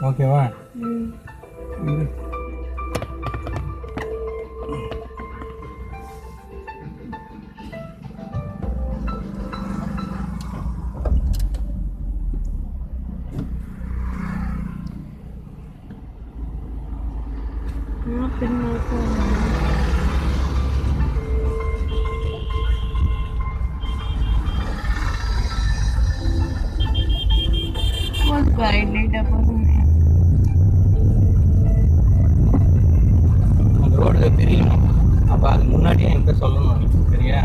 ஓகேவா? அந்த ரோடு பிரியணும். அப்போ அது முன்னாடியே என்கிட்ட சொல்லணும், சரியா?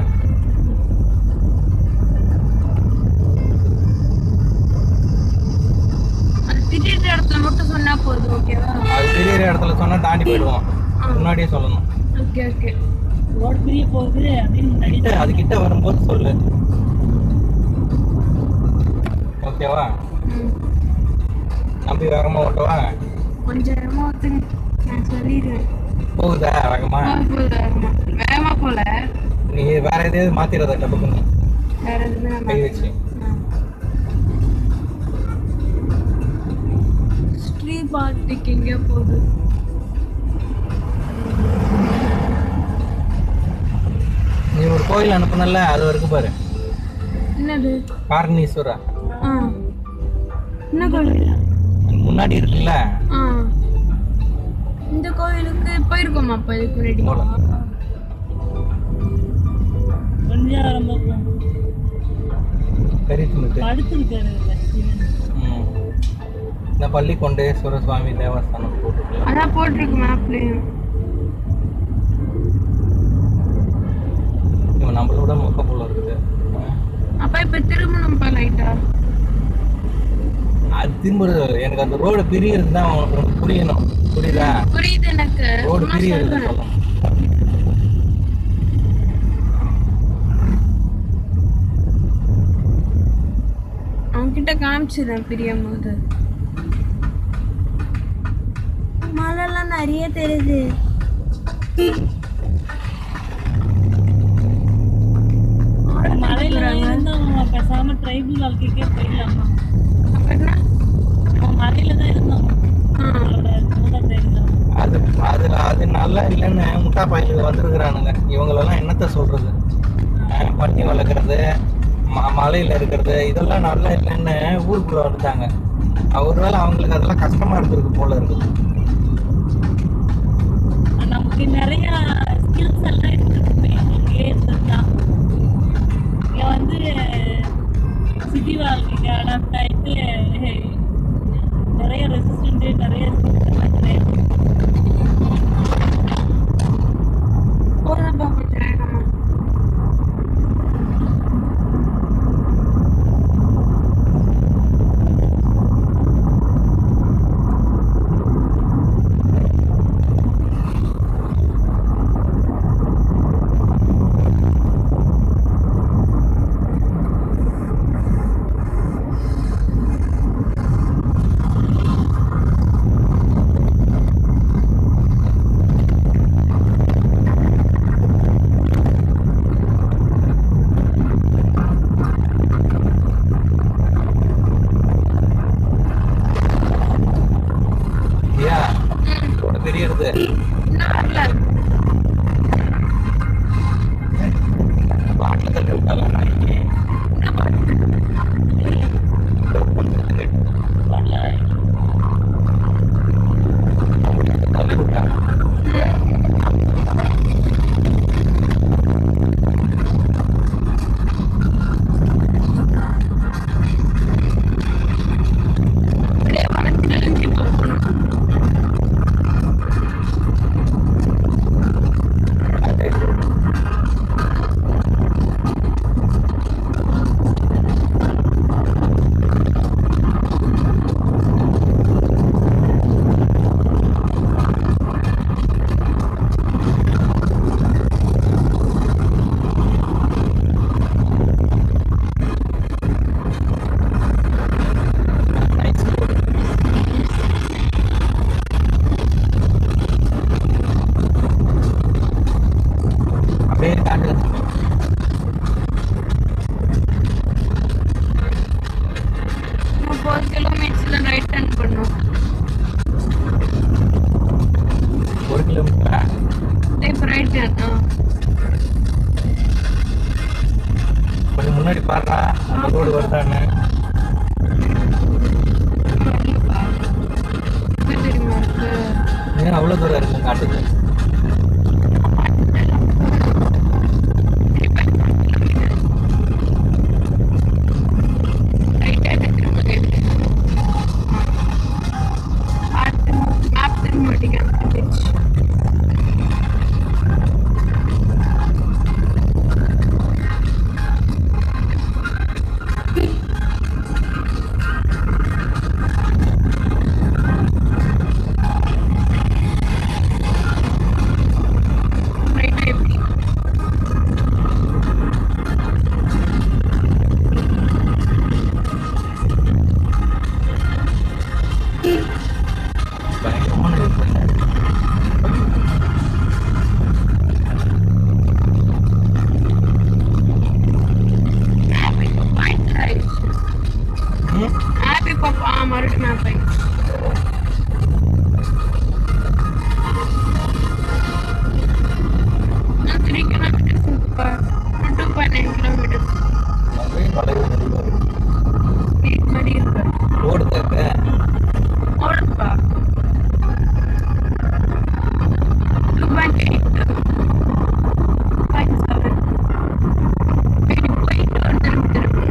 திடீர் இடத்துல மட்டும் சொன்னா போதும், ஓகேவா? அது திடீர் இடத்துல சொன்னா தாண்டி போயிடுவோம், முன்னாடியே சொல்லணும். Okay okay. ரோடு பிரிய போகுது அப்படின்னு அது கிட்ட வரும்போது சொல்லு, ஓகேவா? நம்பி வேகமா ஓட்டவா? கொஞ்சம் வேகமா ஓட்டுங்க, நான் சொல்லிடுவேன். போகுதா வேகமா? வேகமா போல. நீ வேற எதையாவது மாத்திரத டப்புக்குன்னு வேற எதுவுமே கை வச்சு. ஸ்ரீ பார்ட்டிக்கு எங்க போகுது? நீ ஒரு கோயில் அனுப்புனல, அது வரைக்கும் பாரு. என்னது? காரணீஸ்வரா. என்ன கோயில்? முன்னாடி இருக்குல்ல, இந்த கோயிலுக்கு போயிருக்கோமா? அப்ப இதுக்கு முன்னாடி கொஞ்சம் ரொம்ப இந்த பள்ளி கொண்டேஸ்வர சுவாமி தேவஸ்தானம் போட்டுருக்கலாம். அதான் போட்டிருக்கு மேப்லயும். இவன் நம்மளோட மொக்க போல இருக்குது. அப்ப இப்ப திரும்பணும்ப்பா லைட்டா. அது திரும்புறது எனக்கு அந்த ரோடு பிரியறது தான் உனக்கு புரியணும், புரியுதா? புரியுது எனக்கு. ரோடு பிரியறது சொல்லணும். அவன்கிட்ட காமிச்சிடுறேன் பிரியும் போது. மழைலாம் நிறைய தெரியுது. மலையில பேசாம ட்ரைபல் வாழ்க்கைக்கே போயிடலாமா? மலையில தான் இருந்தோம். அது நல்லா இல்லைன்னு முட்டா பயிலுக்கு வந்திருக்கிறானுங்க. இவங்களெல்லாம் என்னத்த சொல்றது? பட்டி வளர்க்குறது, மலையில இருக்கிறது, இதெல்லாம் நல்லா இல்லைன்னு ஊருக்குள்ள வந்துட்டாங்க. ஒருவேளை அவங்களுக்கு அதெல்லாம் கஷ்டமா இருந்திருக்கு போல இருக்குது. நமக்கு நிறைய ஸ்கில்ஸ் எல்லாம் இருக்கு, இருந்துதான் இங்க வந்து சிட்டி வாழ்க்கைக்கு அடாப்ட் ஆயிட்டு நிறைய ரெசிஸ்டன்ட், நிறைய 4 கிலோமீட்டர்ஸ்ல ரைட் டர்ன் பண்ணும். 1 கிலோமீட்டரா? இப்போ ரைட் டர்ன். கொஞ்சம் முன்னாடி பாருடா, அந்த ரோடு வருதான்னு. தெரியுமா இருக்கு? ஏன் அவ்வளோ தூரம் இருக்கு காட்டுது? பயங்கரமான இருக்கு. Happy Papa, மறுபடியும் மேப் ஆயிடுச்சு. நான் 3 kilometers இருக்குப்பா. 2.9 kilometers. அப்படியே வளைவு நடுவுல இருக்கு. Speed மாதிரி இருக்கு. ரோடு தேவை. ஓடுப்பா. 2.8. 2.7. போயிட்டு வந்துருக்கு.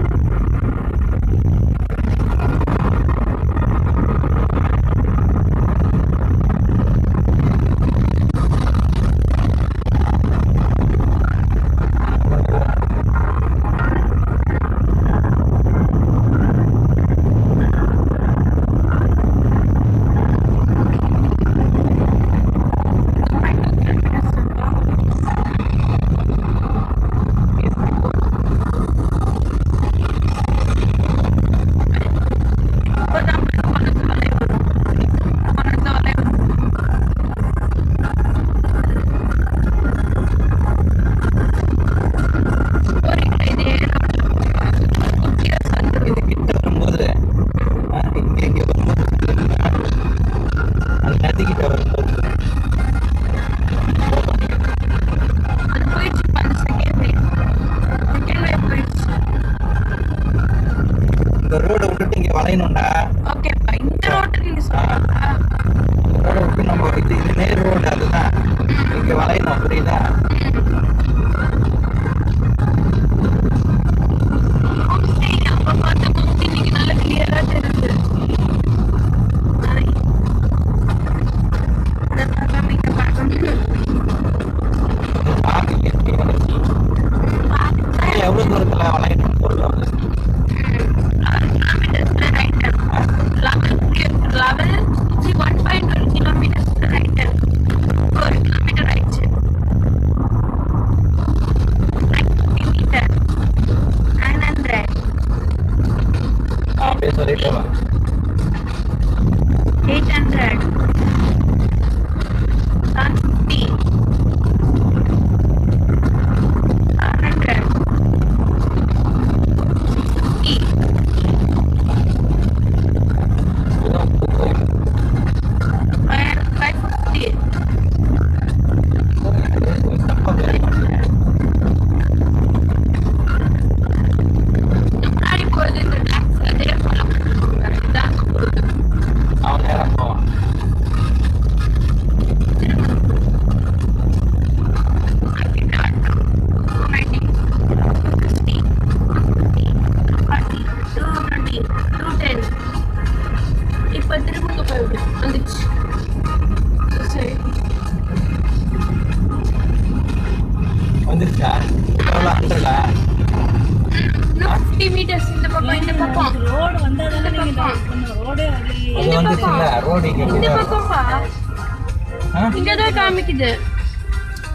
இது கிட்ட வரும்போது இங்க வரும்போது அந்த நதிக்கிட்ட வரும்போது அது போயிடுச்சு. 5 செகண்ட் போயிடுச்சு. இந்த ரோடை விட்டுட்டு இங்க வளையணும்டா. ஓகேப்பா, இந்த ரோட்டு நீங்க சொல்லுங்க. ரோடை விட்டு நம்ம இது நேர் ரோடு, அதுதான் இங்க வளையணும். புரியுதா? அப்ப பார்த்த மவுண்ட் இன்னைக்கு நல்ல கிளியரா தெரியுது. இங்க பார்க்கணும். எவ்வளவு தூரத்துல வளையணும்னு சொல்லுவாங்க. 1.1 kilometers right turn. 1 kilometer ஆயிடுச்சு. 90 meter. 900. அப்படியே சொல்லிட்டு வா. 800. 150. 100. 550. தப்பா பேர் பண்ணல. முன்னாடி போறது இந்த டாக்ஸ் அதே போல இதான் போகுது. அவன் நேரம் போவான். இப்ப திரும்ப போய் வந்துச்சு. சரி, வந்துருச்சா? எவ்வளோ 100-ஆ? 50 meters இந்த பக்கம் இந்த பக்கம் ரோடு வந்தாதானே நீங்க drive பண்ணணும். ரோடே வரலையே. அது வந்துச்சுல்ல, ரோடு இங்க இந்த இப்படிதான் இருக்கும். பக்கம்பா ஆ? இங்கதான் காமிக்குது.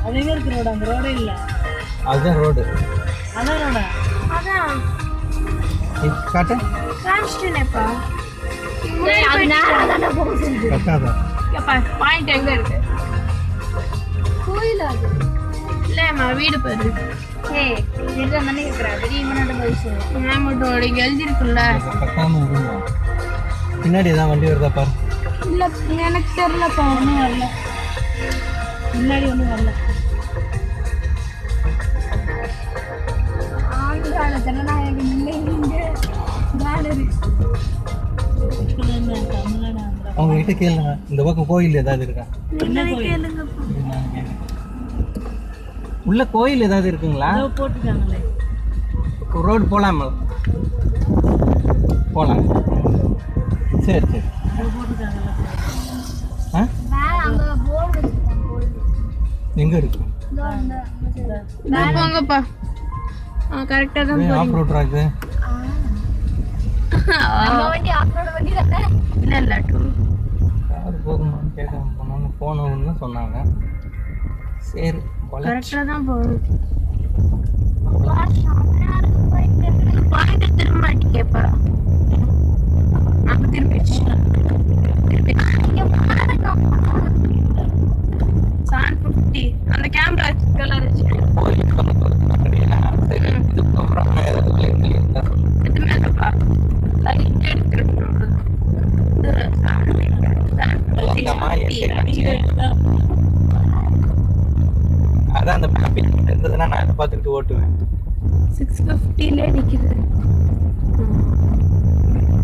அது எங்க இருக்கு ரோடு? அந்த ரோடே இல்ல. அதுதான் ரோடு. அதான் ரோடா? அதான் காட்டு. காமிச்சிட்டேனேப்பா. அது நேரம் தானே போகுது. கட்டாத. பாயிண்ட் எங்க இருக்கு? கோயில் அது இல்லம்மா, வீடு பாரு. ஏய் இதுதான் தானே கேக்குறா. தெரியுமா நான் பதில் சொல்லுவேன். நான் மட்டும் எழுதிருக்குல்ல. கட்டாம இருங்க. பின்னாடி ஏதாவது வண்டி வருதா பாரு. இல்ல எனக்கு தெரியலப்பா, ஒன்றும் வரல. முன்னாடி ஒன்றும் வரல. ஆந்திரால ஜனநாயக இல்லை பேனரு. தமிழ்நாடு ஆந்திரா. அவங்க கிட்ட கேளுங்க, இந்த பக்கம் கோயில் ஏதாவது இருக்கா? என்ன கேளுங்கப்பா. உள்ள கோயில் ஏதாவது இருக்குங்களா? போட்டுருக்காங்களே. ரோடு போகலாமா? போகலாம். சரி சரி. ஆ எங்கே இருக்கு? போங்கப்பா. கரெக்டாக தான் ஆஃப் ரோட் ராக்கு. வண்டி ஆஃப் ரோடு வண்டி தானே? இல்லை இல்லை கார் போகுமான்னு கேட்க போனாங்க, போகணுன்னு சொன்னாங்க. சரி கரெக்டாக தான் போகுது. பாயிண்ட் திரும்ப மாட்டேங்கப்பா. அப்போ திரும்பிடுச்சு. அந்த கேமரா கலர் அதான் அந்த மேப் இருந்ததுன்னா நான் பார்த்துக்கிட்டு ஓட்டுவேன். 650 நிக்குது.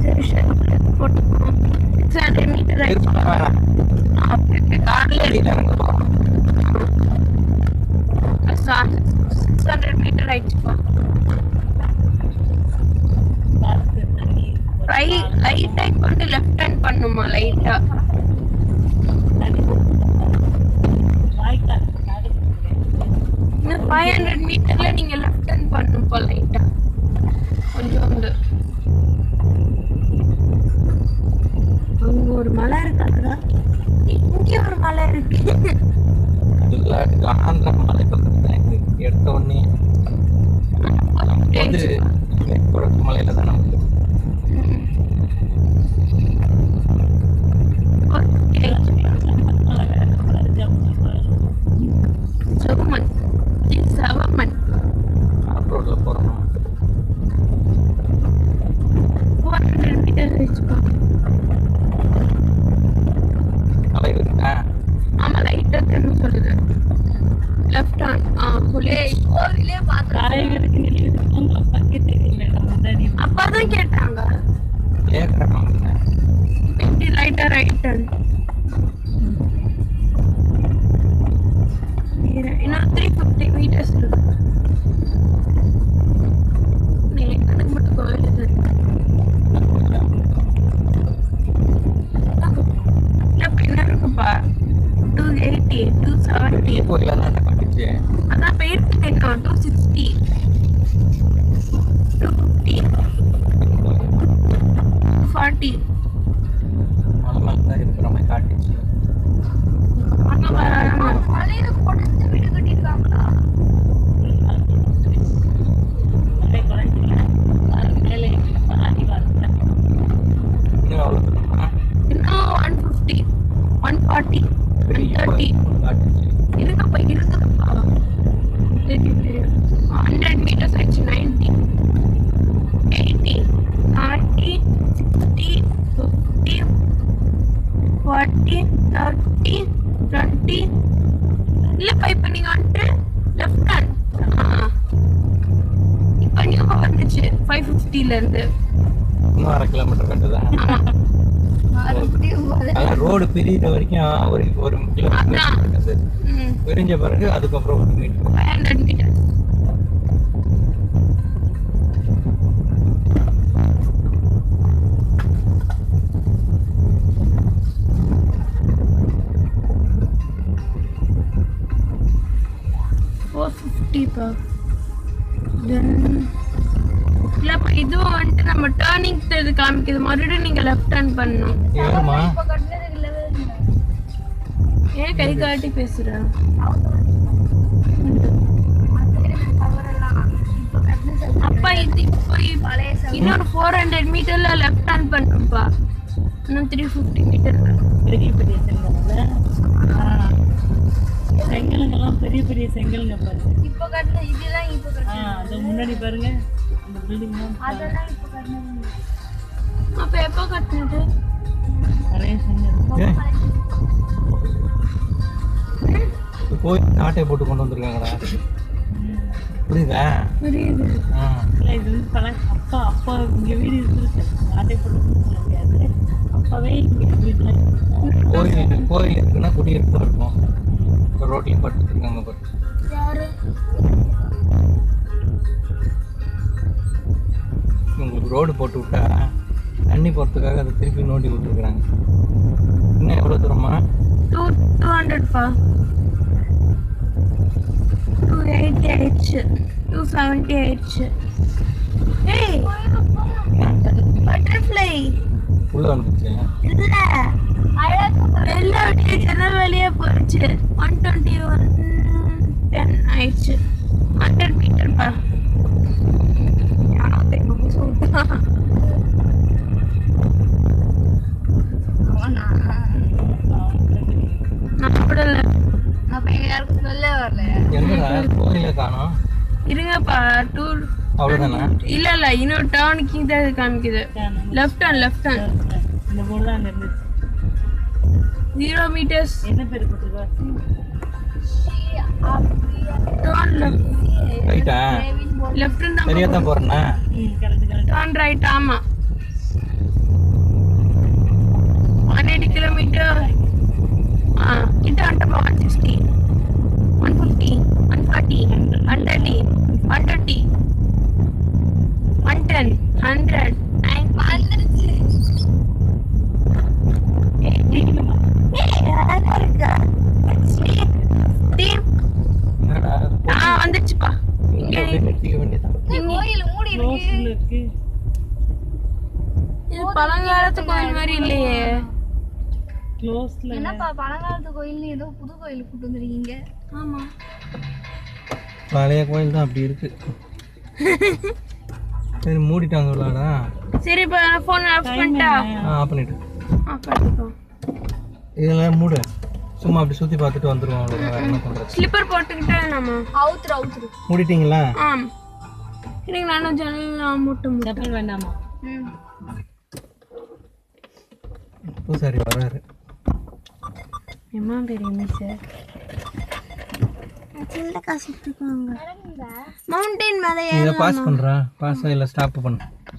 சரி சரி போட்டுக்கோம். 600 மீட்டர் ஆயிடுச்சு. கார்ல 600 மீட்டர் ஆயிடுச்சுப்பா. ரைட் டைப் வந்து லெஃப்ட் ஹேண்ட் பண்ணுமா லைட்டா? இன்னும் 500 மீட்டர்ல நீங்க லெஃப்ட் ஹேண்ட் பண்ணுப்பா லைட்டா கொஞ்சோண்டு. அங்க ஒரு மலை இருக்காதுடா, இங்க ஒரு மலை இருக்கு. ஆந்திரா மலை பக்கத்துல எடுத்த உடனே வந்து குரக்கு மலையில தான் நமக்கு சவமன் ஆஃப் ரோட்ல போறோம். 400 மீட்டர் ஆயிடுச்சுப்பா. மலை இருக்கா? ஆமா லைட்டா திரும்ப சொல்லுது. Left hand. கோவிலே பாத்துறாங்க. அப்பதான் கேட்டாங்க. கேக்குறாங்க. லைட்டா ரைட் ஹேண்ட். இன்னும் 350 மீட்டர்ஸ் இருக்கு. எனக்கு மட்டும் கோவில் இருக்கு. என்ன இருக்குப்பா? 280 270 கோயில தான் காட்டுச்சு. அதான் போயிருக்கு. 260 250 40 மலை மேல தான் இருக்கிற மாதிரி காட்டுச்சு. மலையில போட்டு வீடு கட்டிருக்காங்களா? இன்னும் எவ்வளோ தூரமா? இன்னும் 150 140 130 காட்டுச்சு. இருக்குப்பா இருக்குதுப்பா. 100 மீட்டர்ஸ் ஆயிடுச்சு. 90 80 90 60 50 40 30 20 இல்லப்பா. இப்ப நீங்க வந்துட்டு லெஃப்ட் ஹேண்ட். இப்ப நீங்க வந்துச்சு 550ல இருந்து இன்னும் 1/2 கிலோமீட்டர் கட்டுதான். அதான் ரோடு பிரிகிற வரைக்கும் ஒரு கிலோமீட்டர் இருக்குது. பிரிஞ்ச பிறகு அதுக்கப்புறம் 1 மீட்டர் 500 மீட்டர். இல்லப்பா இதுவும் வந்துட்டு நம்ம டர்னிங் காமிக்குது. மறுபடியும் நீங்க லெஃப்ட் ஹேண்ட் பண்ணணும். ஏமா ஏன் கை காட்டி பேசுற? அப்பா இது இப்போ இன்னொரு 400 மீட்டர்ல லெஃப்ட் ஹேண்ட் பண்ணுப்பா. இன்னும் 350 மீட்டர். பெரிய பெரிய செங்கலுங்கெல்லாம் பெரிய பெரிய செங்கலுங்க பாருங்க. இப்போ கட்டின இதுதான் இப்போ கட்டின. அது முன்னாடி பாருங்க அந்த பில்டிங் தான். அதெல்லாம் இப்போ கட்டினது. அப்ப எப்போ கட்டினது? கோயில் ஆட்டையை போட்டு கொண்டு வந்திருக்காங்கடா. புரியுதா? புரியுது. ஆ. இல்லை இது வந்து அப்பா அப்பா இங்கே வீடு இருக்கு ஆட்டை போட்டு சொல்ல முடியாது. அப்போவே இங்கே வீட்டில் கோயில் இருக்குன்னா குடியிருப்பு இருக்கும். இப்போ ரோட்லையும் படுத்துட்டு இருக்காங்க பாரு. யாரு? உங்களுக்கு ரோடு போட்டு விட்டா தண்ணி போகிறதுக்காக அதை திருப்பி நோண்டி விட்டுருக்குறாங்க. இன்னும் எவ்வளோ தூரமா? 200பா. 280 ஆயிடுச்சு. 270 ஆயிடுச்சு. ஏய் பட்டர்ஃப்ளை உள்ள வந்துச்சு. இல்ல வெளில விட்டு ஜன்னல் வழியே போயிடுச்சு. 121 ஆயிடுச்சு. 100 மீட்டர்ப்பா. எங்கடா கோயில காணோம்? இருங்கப்பா. டூர் அவ்வளோதானா? இல்ல இல்ல இன்னொரு டவுனுக்கு இதை காமிக்குது. லெஃப்ட் ஹேண்ட் இந்த போர்டு தான் அங்கே இருந்துச்சு. 0 meters. என்ன பேர் கொடுத்துருக்கா? ரைட்டா? லெஃப்ட் ஹேண்ட் சரியா தான் போறேன்னா? கரெக்ட். Turn right. ஆமா 180 kilometer. கிட்ட வந்துட்டோம். 160 150 140 130 130 110 100 வந்துருச்சு. வந்துச்சுப்பா. க்ளோஸ்ல இருக்கு. இது பழங்காலத்து கோயில் மாதிரி இல்லையே. க்ளோஸ்ல என்னப்பா பழங்காலத்து கோயில் ஏதோ புது கோயில் கூட்டு வந்துருக்கீங்க. ஆமா பழைய கோயில் தான் அப்படி இருக்கு. சரி மூடிட்டாங்க விளாடா. சரி இப்ப போன் ஆஃப் பண்ணிட்டா? ஆஃப் பண்ணிட்டு பண்ணிட்டோம். இதெல்லாம் மூடு. சும்மா அப்படி சுத்தி பார்த்துட்டு வந்துருவோம். அவ்வளோதான். வேற என்ன பண்றது? ஸ்லிப்பர் போட்டுக்கிட்டா நம்ம அவுத்துரு மூடிட்டீங்களா? ஆம். எனக்கு நானும் ஜன்னல் மூட்டும். செப்பல் வேண்டாமா? பூசாரி வராரு. எம்மா பெரிய மிஸ்ஸர் சின்ன காசு எடுத்துக்கோங்க. மவுண்டன் மேலே இதை பாஸ் பண்றா. பாஸ் இல்ல ஸ்டாப் பண்ணு.